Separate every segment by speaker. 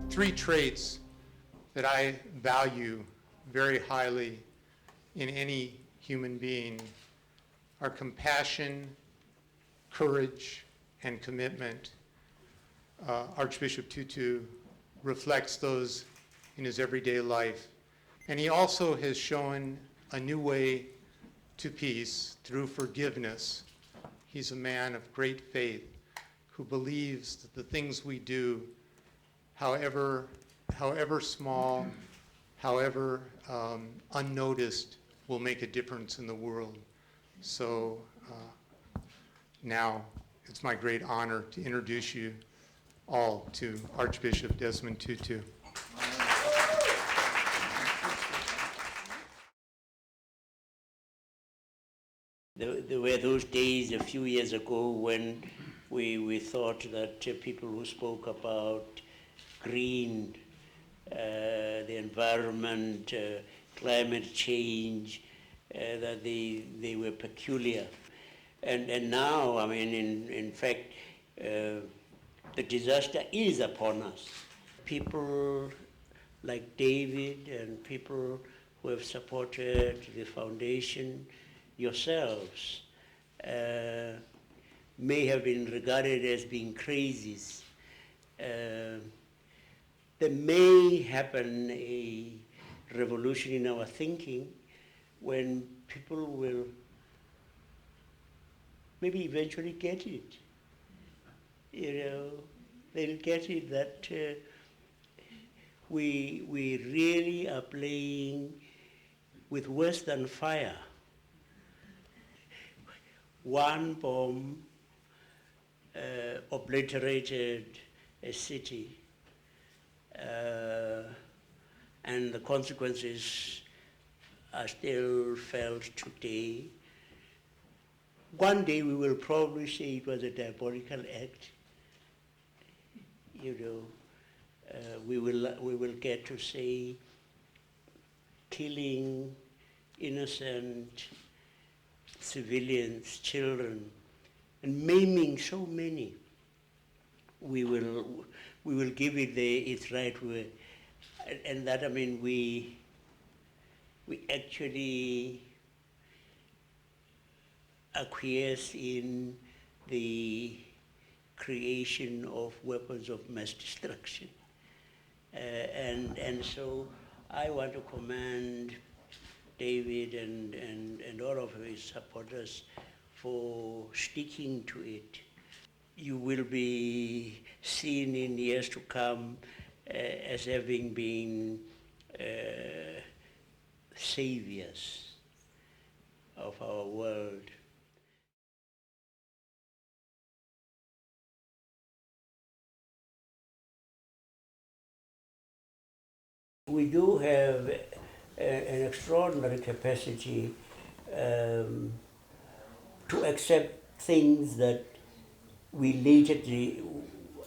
Speaker 1: three traits that I value very highly in any human being are compassion, courage, and commitment. Archbishop Tutu reflects those in his everyday life. And he also has shown a new way to peace through forgiveness. He's a man of great faith who believes that the things we do, however small, however unnoticed, will make a difference in the world. So now it's my great honor to introduce you all to Archbishop Desmond Tutu.
Speaker 2: There were those days a few years ago when we thought that people who spoke about green, the environment, climate change, that they were peculiar. And now, I mean, in fact, the disaster is upon us. People like David and people who have supported the foundation, yourselves, may have been regarded as being crazies. There may happen a revolution in our thinking when people will maybe eventually get it. You know, they'll get it that we really are playing with worse than fire. One bomb obliterated a city, and the consequences are still felt today. One day we will probably say it was a diabolical act. You know, we will get to say killing innocent civilians, children, and maiming so many. We will give it its right way, and that, I mean, we actually acquiesce in the creation of weapons of mass destruction, and so I want to commend David and all of his supporters for sticking to it. You will be seen in years to come as having been saviors of our world. We do have an extraordinary capacity to accept things that we later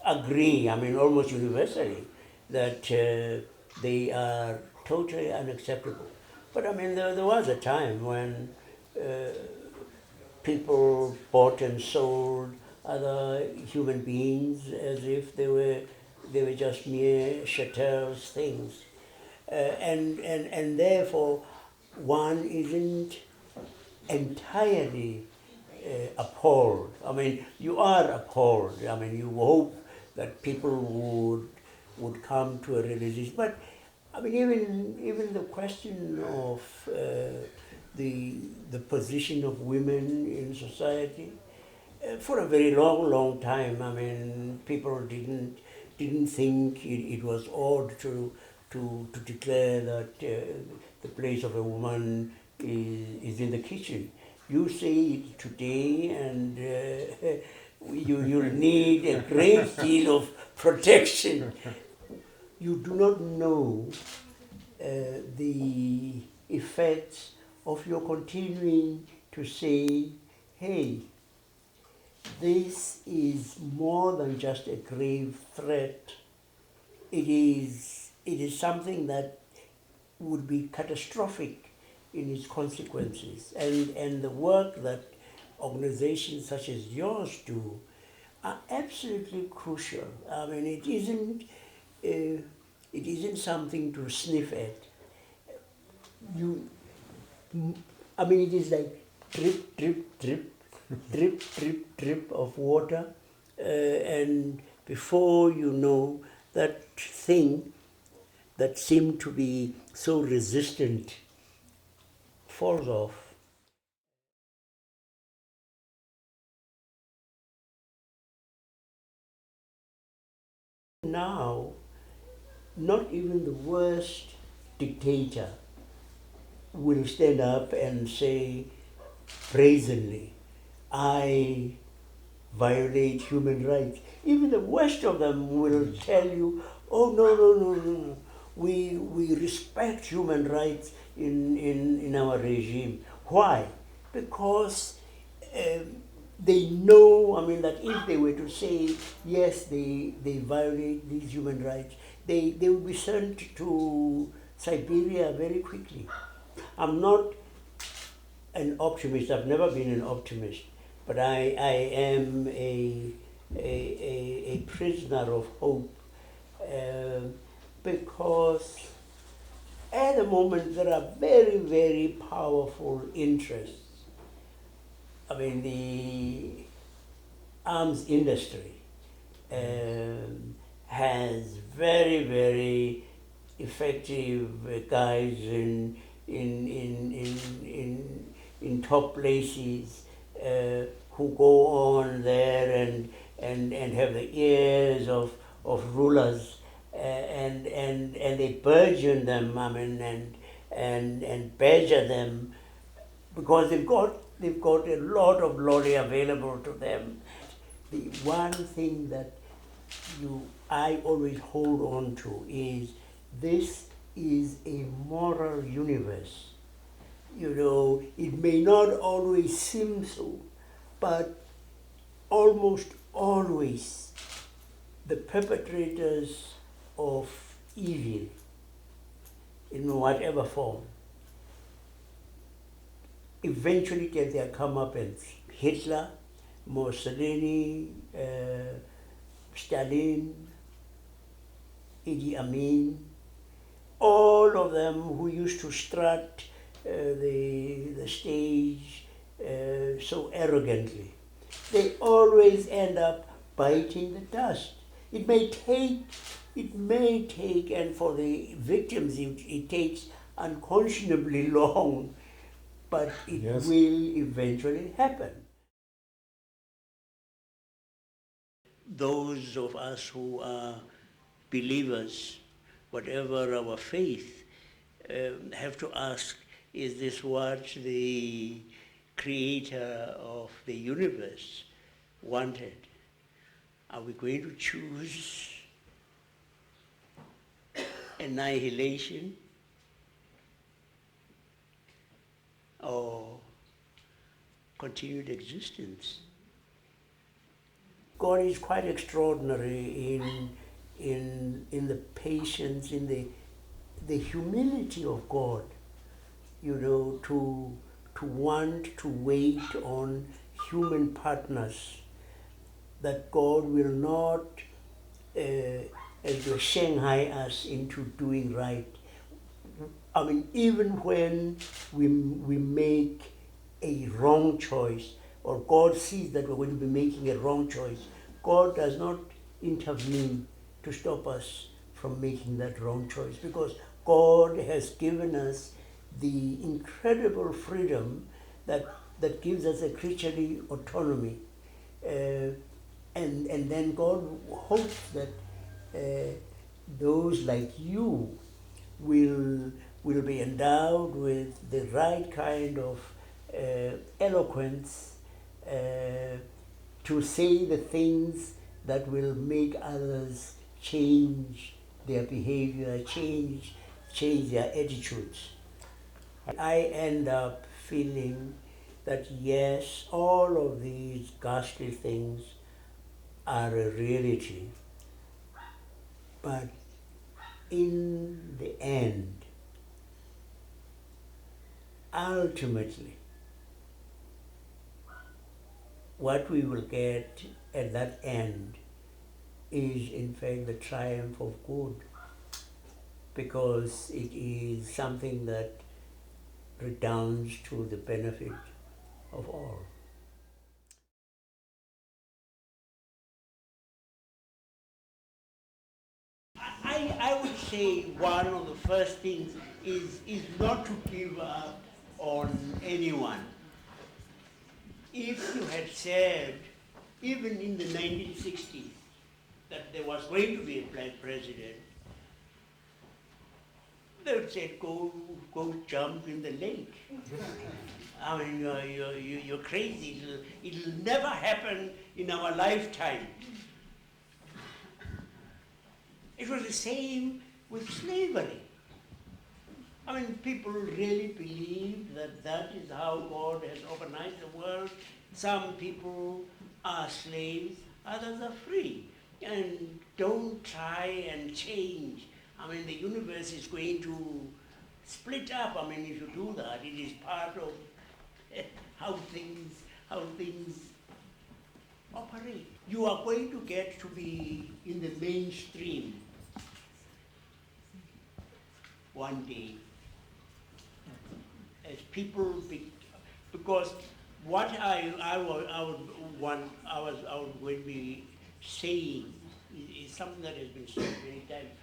Speaker 2: agree, I mean almost universally, that they are totally unacceptable. But I mean there was a time when people bought and sold other human beings as if they were just mere chattels, things. And therefore, one isn't entirely appalled. I mean, you are appalled. I mean, you hope that people would come to a realization. But I mean, even the question of the position of women in society, for a very long time, I mean, people didn't think it was odd to declare that the place of a woman is in the kitchen. You say it today, and you'll need a great deal of protection. You do not know the effects of your continuing to say, hey, this is more than just a grave threat. It is something that would be catastrophic in its consequences. And the work that organizations such as yours do are absolutely crucial. I mean, it isn't it isn't something to sniff at. You, I mean, it is like drip, drip, drip, drip, drip, drip of water, and before you know, that thing that seemed to be so resistant falls off. Now, not even the worst dictator will stand up and say brazenly, I violate human rights. Even the worst of them will tell you, oh, no, no, no, no, no. We respect human rights in our regime. Why? Because they know, I mean, that if they were to say, yes, they violate these human rights, they would be sent to Siberia very quickly. I'm not an optimist. I've never been an optimist, but I am a prisoner of hope, because at the moment there are very, very powerful interests. I mean, the arms industry has very, very effective guys in top places who go on there and have the ears of rulers, and they burgeon them, I mean, and badger them, because they've got a lot of lolly available to them. The one thing that I always hold on to is, this is a moral universe. You know, it may not always seem so, but almost always the perpetrators of evil, in whatever form, eventually get their comeuppance. Hitler, Mussolini, Stalin, Idi Amin, all of them who used to strut the stage so arrogantly, they always end up biting the dust. It may take, and for the victims it takes unconscionably long, but it
Speaker 3: Yes.
Speaker 2: will eventually happen. Those of us who are believers, whatever our faith, have to ask, is this what the creator of the universe wanted? Are we going to choose annihilation or continued existence? God is quite extraordinary in the patience, in the humility of God, you know, to want to wait on human partners, that God will not as to Shanghai us into doing right. I mean, even when we make a wrong choice, or God sees that we're going to be making a wrong choice, God does not intervene to stop us from making that wrong choice, because God has given us the incredible freedom that gives us a creaturely autonomy. And then God hopes that those like you will be endowed with the right kind of eloquence to say the things that will make others change their behavior, change their attitudes. I end up feeling that yes, all of these ghastly things are a reality, but in the end, ultimately, what we will get at that end is in fact the triumph of good, because it is something that redounds to the benefit of all. I would say one of the first things is not to give up on anyone. If you had said, even in the 1960s, that there was going to be a black president, they would say, go jump in the lake. I mean, you're crazy. It'll never happen in our lifetime. It was the same with slavery. I mean, people really believe that that is how God has organized the world. Some people are slaves, others are free. And don't try and change. I mean, the universe is going to split up. I mean, if you do that, it is part of how things operate. You are going to get to be in the mainstream one day, as people because what I would be saying is something that has been said many times.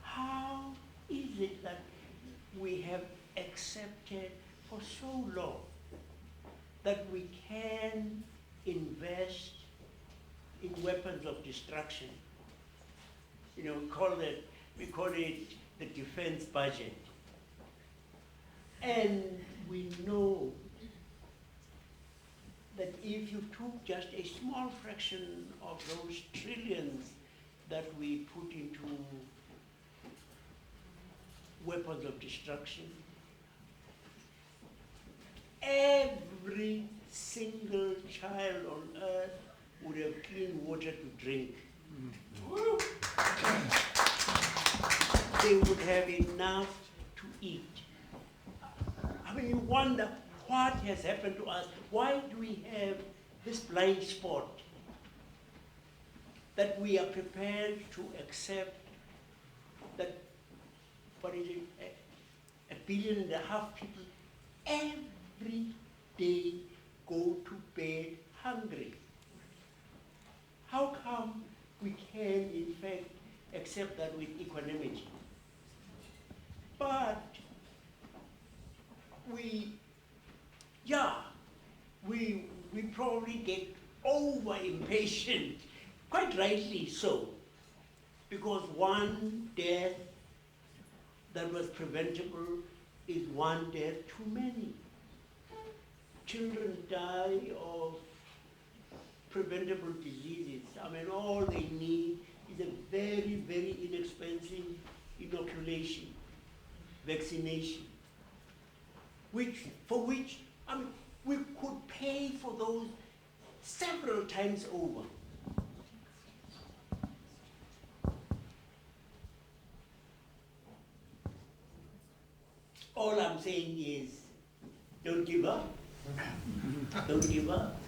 Speaker 2: How is it that we have accepted for so long that we can invest in weapons of destruction? You know, we call it the defense budget. And we know that if you took just a small fraction of those trillions that we put into weapons of destruction, every single child on earth would have clean water to drink. They would have enough to eat. I mean, you wonder what has happened to us. Why do we have this blind spot that we are prepared to accept that, what is it, 1.5 billion people every day go to bed hungry? How come we can, in fact, accept that with equanimity? But we probably get over impatient, quite rightly so, because one death that was preventable is one death too many. Children die of preventable diseases. I mean, all they need is a very, very inexpensive inoculation, vaccination, for which I mean, we could pay for those several times over. All I'm saying is, don't give up. Don't give up.